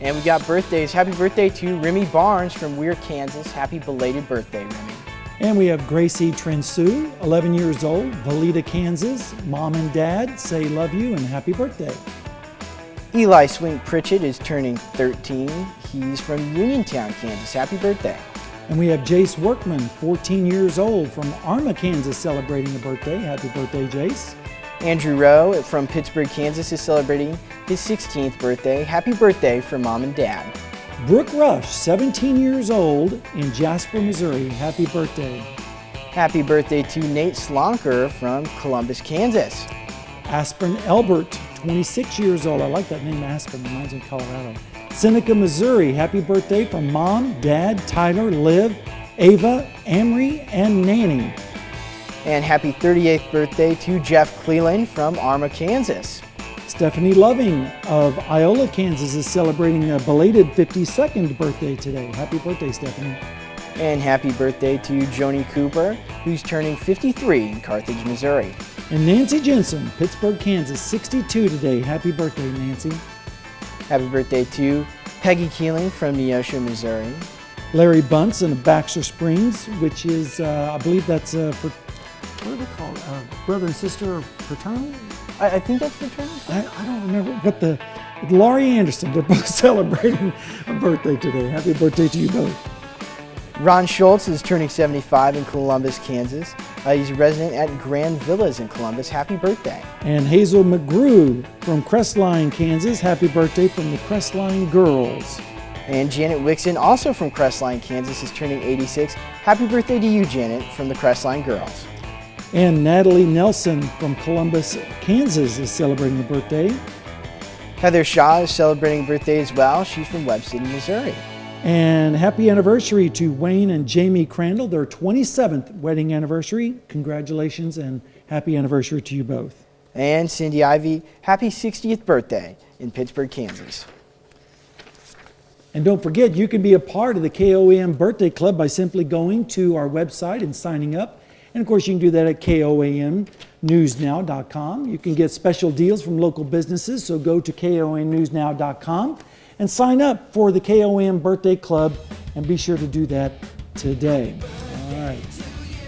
And we got birthdays. Happy birthday to Remy Barnes from Weir, Kansas. Happy belated birthday, Remy. And we have Gracie Trensu, 11 years old, Valita, Kansas. Mom and Dad say love you and happy birthday. Eli Swink Pritchett is turning 13. He's from Uniontown, Kansas. Happy birthday. And we have Jace Workman, 14 years old, from Arma, Kansas, celebrating a birthday. Happy birthday, Jace. Andrew Rowe from Pittsburgh, Kansas is celebrating his 16th birthday. Happy birthday from Mom and Dad. Brooke Rush, 17 years old, in Jasper, Missouri. Happy birthday. Happy birthday to Nate Slonker from Columbus, Kansas. Aspen Elbert, 26 years old. I like that name, Aspen. Reminds me of Colorado. Seneca, Missouri. Happy birthday from Mom, Dad, Tyler, Liv, Ava, Amory, and Nanny. And happy 38th birthday to Jeff Cleland from Arma, Kansas. Stephanie Loving of Iola, Kansas is celebrating a belated 52nd birthday today. Happy birthday, Stephanie. And happy birthday to Joni Cooper, who's turning 53 in Carthage, Missouri. And Nancy Jensen, Pittsburgh, Kansas, 62 today. Happy birthday, Nancy. Happy birthday to Peggy Keeling from Neosho, Missouri. Larry Bunce in Baxter Springs, which is, I believe that's for, what are they called? Brother and sister fraternal? I think that's fraternity. I don't remember, but Laurie Anderson, they're both celebrating a birthday today. Happy birthday to you both. Ron Schultz is turning 75 in Columbus, Kansas. He's a resident at Grand Villas in Columbus. Happy birthday. And Hazel McGrew from Crestline, Kansas. Happy birthday from the Crestline Girls. And Janet Wixon, also from Crestline, Kansas, is turning 86. Happy birthday to you, Janet, from the Crestline Girls. And Natalie Nelson from Columbus, Kansas is celebrating a birthday. Heather Shaw is celebrating a birthday as well. She's from Webb City, Missouri. And happy anniversary to Wayne and Jamie Crandall, their 27th wedding anniversary. Congratulations and happy anniversary to you both. And Cindy Ivy, happy 60th birthday in Pittsburgh, Kansas. And don't forget, you can be a part of the KOAM Birthday Club by simply going to our website and signing up. And of course, you can do that at KOAMnewsnow.com. You can get special deals from local businesses, so go to KOAMnewsnow.com and sign up for the KOAM Birthday Club, and be sure to do that today.